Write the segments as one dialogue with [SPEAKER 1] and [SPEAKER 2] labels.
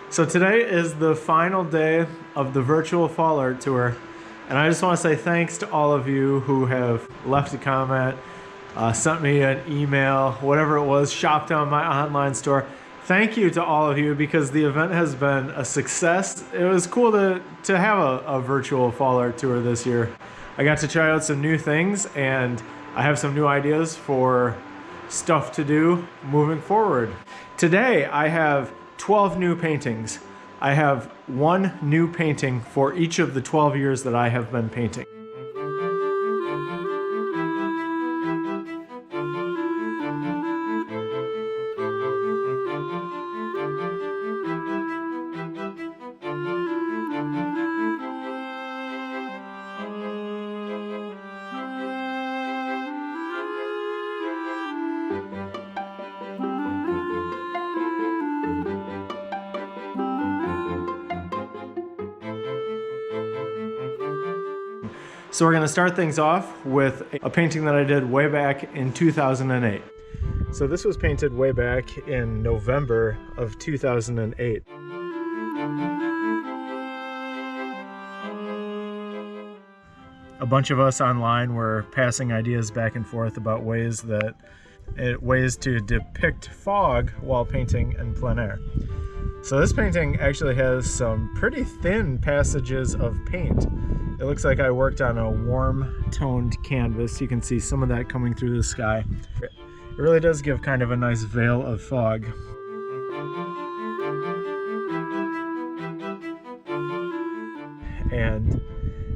[SPEAKER 1] So today is the final day of the virtual fall art tour, and I just want to say thanks to all of you who have left a comment, sent me an email, whatever it was, shopped on my online store. Thank you to all of you because the event has been a success. It was cool to have a virtual fall art tour this year. I got to try out some new things, and I have some new ideas for stuff to do moving forward. Today I have 12 new paintings. I have one new painting for each of the 12 years that I have been painting. So we're gonna start things off with a painting that I did way back in 2008. So this was painted way back in November of 2008. A bunch of us online were passing ideas back and forth about ways to depict fog while painting in plein air. So this painting actually has some pretty thin passages of paint. It looks like I worked on a warm toned canvas. You can see some of that coming through the sky. It really does give kind of a nice veil of fog. And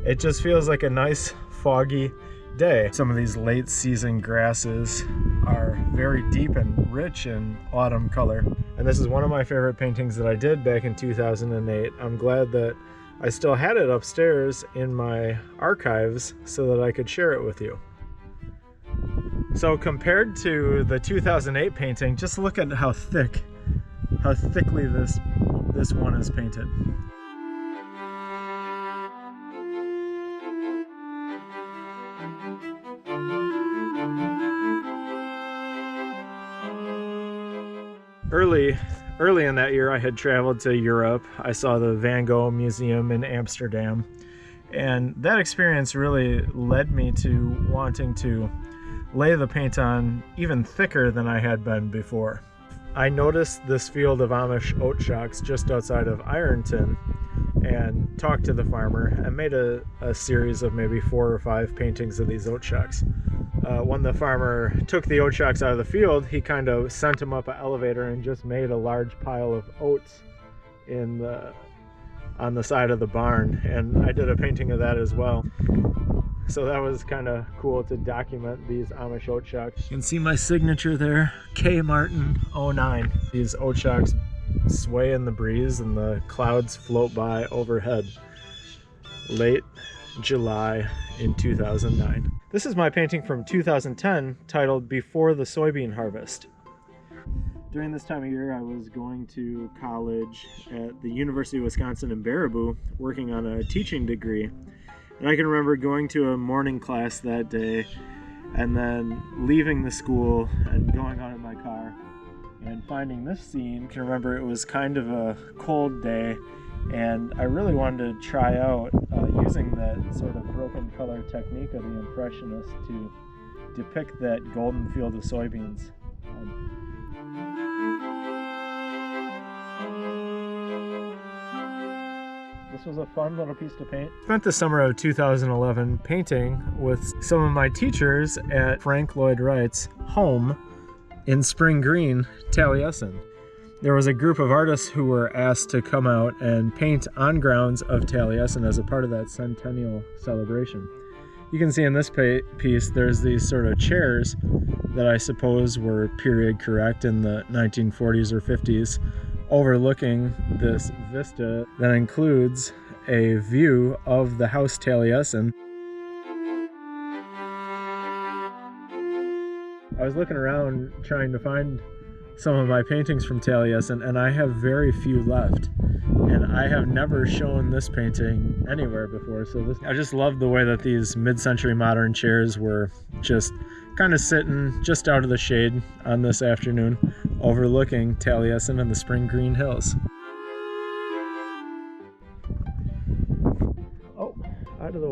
[SPEAKER 1] it just feels like a nice foggy day. Some of these late season grasses are very deep and rich in autumn color. And this is one of my favorite paintings that I did back in 2008. I'm glad that I still had it upstairs in my archives so that I could share it with you. So compared to the 2008 painting, just look at how thickly this one is painted. Early in that year, I had traveled to Europe. I saw the Van Gogh Museum in Amsterdam, and that experience really led me to wanting to lay the paint on even thicker than I had been before. I noticed this field of Amish oat shocks just outside of Ironton and talked to the farmer and made a series of maybe 4 or 5 paintings of these oat shocks. When the farmer took the oat shocks out of the field, he kind of sent them up an elevator and just made a large pile of oats on the side of the barn, and I did a painting of that as well. So that was kind of cool to document these Amish oat shocks. You can see my signature there, kylemartinfineart. These oat shocks sway in the breeze and the clouds float by overhead. Late July in 2009. This is my painting from 2010 titled Before the Soybean Harvest. During this time of year, I was going to college at the University of Wisconsin in Baraboo working on a teaching degree. And I can remember going to a morning class that day and then leaving the school and going out in my car and finding this scene. I can remember it was kind of a cold day, and I really wanted to try out using that sort of broken color technique of the Impressionists to depict that golden field of soybeans. This was a fun little piece to paint. Spent the summer of 2011 painting with some of my teachers at Frank Lloyd Wright's home in Spring Green, Taliesin. There was a group of artists who were asked to come out and paint on grounds of Taliesin as a part of that centennial celebration. You can see in this piece there's these sort of chairs that I suppose were period correct in the 1940s or 50s, overlooking this vista that includes a view of the house Taliesin. I was looking around trying to find some of my paintings from Taliesin, and I have very few left. And I have never shown this painting anywhere before, so I just love the way that these mid-century modern chairs were just kind of sitting just out of the shade on this afternoon, overlooking Taliesin and the Spring Green Hills.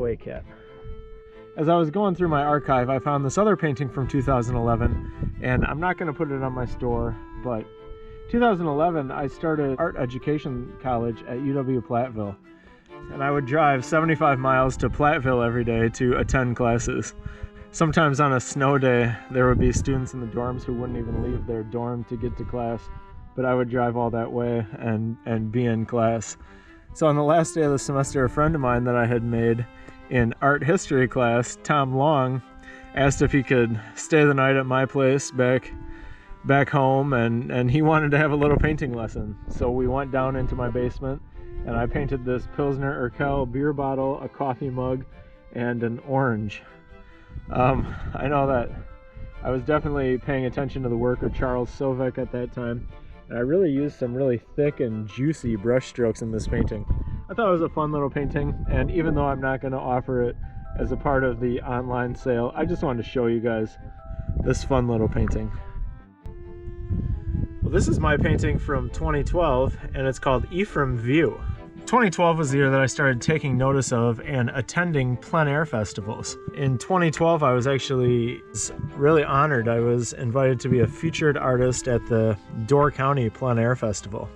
[SPEAKER 1] away cat. As I was going through my archive, I found this other painting from 2011, and I'm not going to put it on my store, but 2011 I started art education college at UW-Platteville, and I would drive 75 miles to Platteville every day to attend classes. Sometimes on a snow day, there would be students in the dorms who wouldn't even leave their dorm to get to class, but I would drive all that way and be in class. So on the last day of the semester, a friend of mine that I had made in art history class, Tom Long, asked if he could stay the night at my place back home, and he wanted to have a little painting lesson. So we went down into my basement, and I painted this Pilsner Urquell beer bottle, a coffee mug, and an orange. I know that I was definitely paying attention to the work of Charles Sovic at that time, and I really used some really thick and juicy brush strokes in this painting. I thought it was a fun little painting, and even though I'm not going to offer it as a part of the online sale, I just wanted to show you guys this fun little painting. Well, this is my painting from 2012, and it's called Ephraim Vue. 2012 was the year that I started taking notice of and attending plein air festivals. In 2012, I was actually really honored. I was invited to be a featured artist at the Door County Plein Air Festival.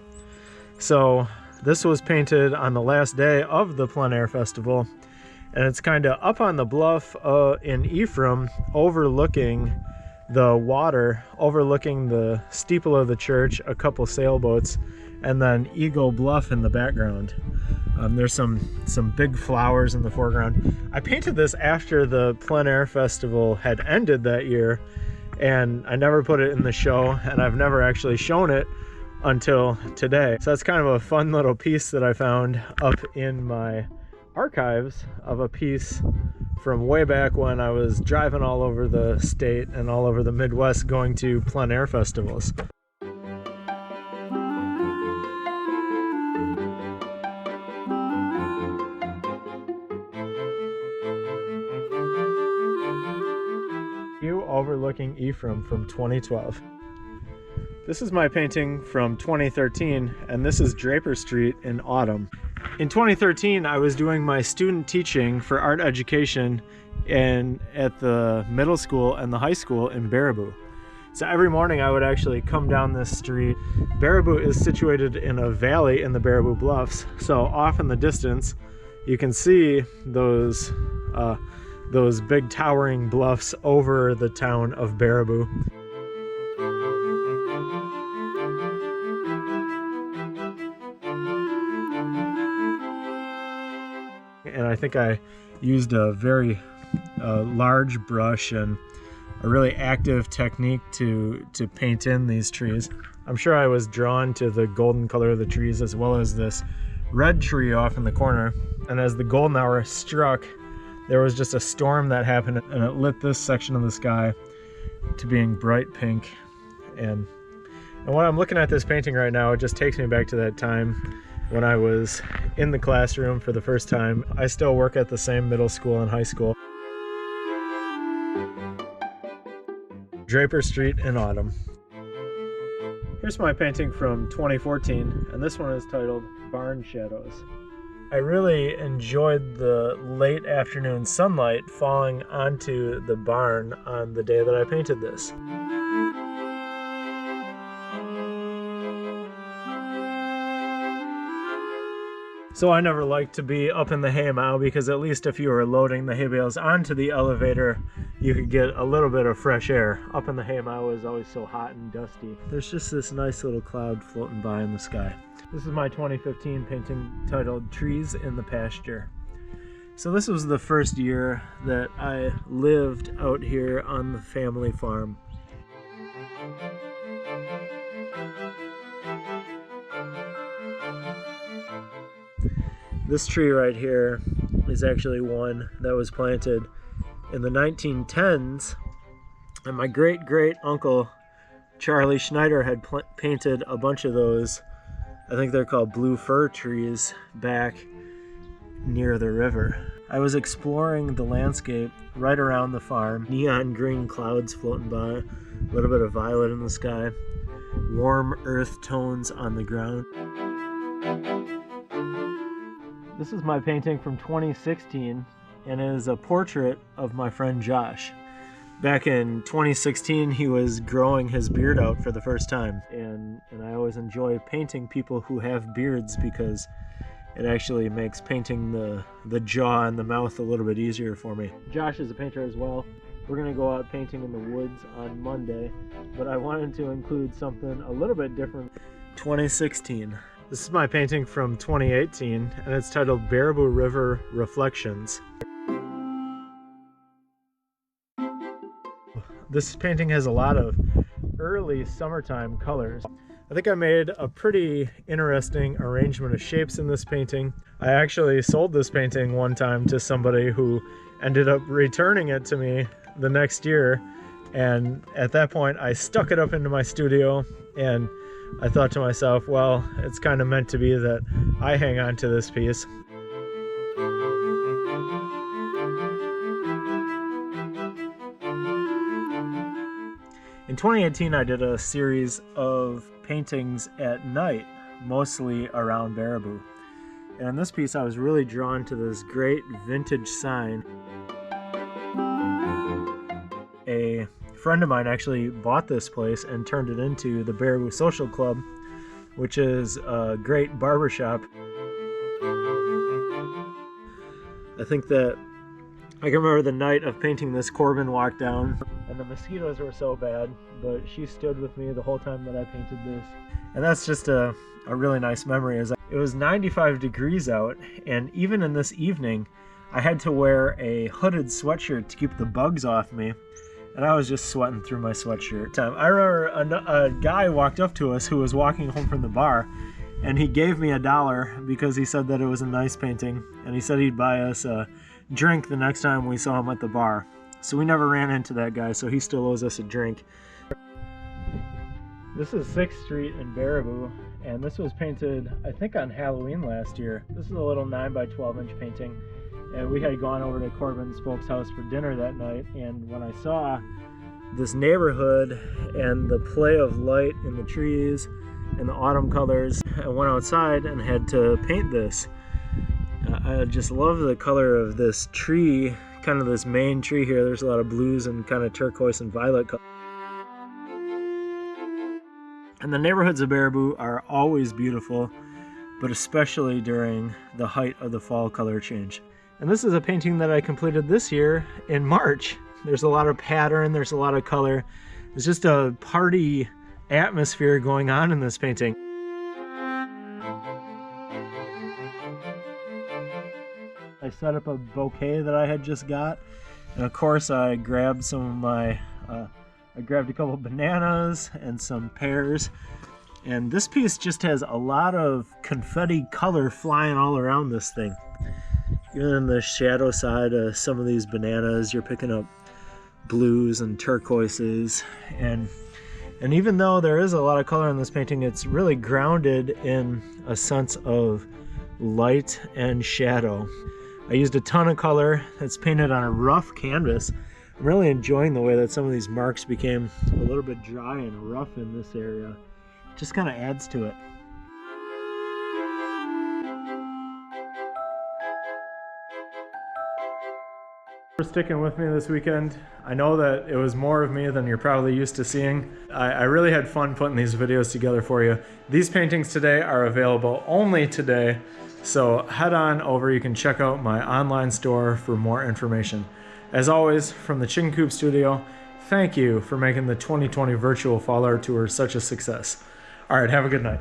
[SPEAKER 1] So this was painted on the last day of the plein air festival, and it's kind of up on the bluff in Ephraim, overlooking the water, overlooking the steeple of the church, a couple sailboats, and then Eagle Bluff in the background. There's some big flowers in the foreground. I painted this after the plein air festival had ended that year, and I never put it in the show, and I've never actually shown it until today. So that's kind of a fun little piece that I found up in my archives of a piece from way back when I was driving all over the state and all over the Midwest going to plein air festivals. View overlooking Ephraim from 2012. This is my painting from 2013, and this is Draper Street in autumn. In 2013, I was doing my student teaching for art education at the middle school and the high school in Baraboo. So every morning I would actually come down this street. Baraboo is situated in a valley in the Baraboo Bluffs, so off in the distance you can see those big towering bluffs over the town of Baraboo. And I think I used a very large brush and a really active technique to paint in these trees. I'm sure I was drawn to the golden color of the trees as well as this red tree off in the corner. And as the golden hour struck, there was just a storm that happened, and it lit this section of the sky to being bright pink. And when I'm looking at this painting right now, it just takes me back to that time when I was in the classroom for the first time. I still work at the same middle school and high school. Draper Street in autumn. Here's my painting from 2014, and this one is titled Barn Shadows. I really enjoyed the late afternoon sunlight falling onto the barn on the day that I painted this. So I never liked to be up in the haymow, because at least if you were loading the hay bales onto the elevator, you could get a little bit of fresh air. Up in the haymow is always so hot and dusty. There's just this nice little cloud floating by in the sky. This is my 2015 painting titled Trees in the Pasture. So this was the first year that I lived out here on the family farm. This tree right here is actually one that was planted in the 1910s, and my great uncle Charlie Schneider had painted a bunch of those. I think they're called blue fir trees back near the river. I was exploring the landscape right around the farm. Neon green clouds floating by, a little bit of violet in the sky, warm earth tones on the ground. This is my painting from 2016, and it is a portrait of my friend Josh. Back in 2016, he was growing his beard out for the first time, and I always enjoy painting people who have beards because it actually makes painting the jaw and the mouth a little bit easier for me. Josh is a painter as well. We're going to go out painting in the woods on Monday, but I wanted to include something a little bit different. 2016. This is my painting from 2018, and it's titled Baraboo River Reflections. This painting has a lot of early summertime colors. I think I made a pretty interesting arrangement of shapes in this painting. I actually sold this painting one time to somebody who ended up returning it to me the next year, and at that point I stuck it up into my studio, and I thought to myself, well, it's kind of meant to be that I hang on to this piece. In 2018, I did a series of paintings at night, mostly around Baraboo. And in this piece, I was really drawn to this great vintage sign. A friend of mine actually bought this place and turned it into the Baraboo Social Club, which is a great barbershop. I think that I can remember the night of painting this, Corbin walked down, and the mosquitoes were so bad, but she stood with me the whole time that I painted this. And that's just a really nice memory. It was 95 degrees out, and even in this evening, I had to wear a hooded sweatshirt to keep the bugs off me, and I was just sweating through my sweatshirt. I remember a guy walked up to us who was walking home from the bar, and he gave me $1 because he said that it was a nice painting, and he said he'd buy us a drink the next time we saw him at the bar. So we never ran into that guy, so he still owes us a drink. This is 6th Street in Baraboo, and this was painted, I think, on Halloween last year. This is a little 9 by 12 inch painting, and we had gone over to Corbin's folks' house for dinner that night, and when I saw this neighborhood and the play of light in the trees and the autumn colors, I went outside and had to paint this. I just love the color of this tree, kind of this main tree here. There's a lot of blues and kind of turquoise and violet color. And the neighborhoods of Baraboo are always beautiful, but especially during the height of the fall color change. And this is a painting that I completed this year in March. There's a lot of pattern, there's a lot of color. There's just a party atmosphere going on in this painting. I set up a bouquet that I had just got, and of course I grabbed some of my, I grabbed a couple bananas and some pears, and this piece just has a lot of confetti color flying all around this thing. Even in the shadow side of some of these bananas, you're picking up blues and turquoises, and even though there is a lot of color in this painting, it's really grounded in a sense of light and shadow. I used a ton of color that's painted on a rough canvas. I'm really enjoying the way that some of these marks became a little bit dry and rough in this area. It just kind of adds to it. For sticking with me this weekend. I know that it was more of me than you're probably used to seeing. I really had fun putting these videos together for you. These paintings today are available only today, so head on over. You can check out my online store for more information. As always, from the Chicken Coop Studio, thank you for making the 2020 virtual fall art tour such a success. All right, have a good night.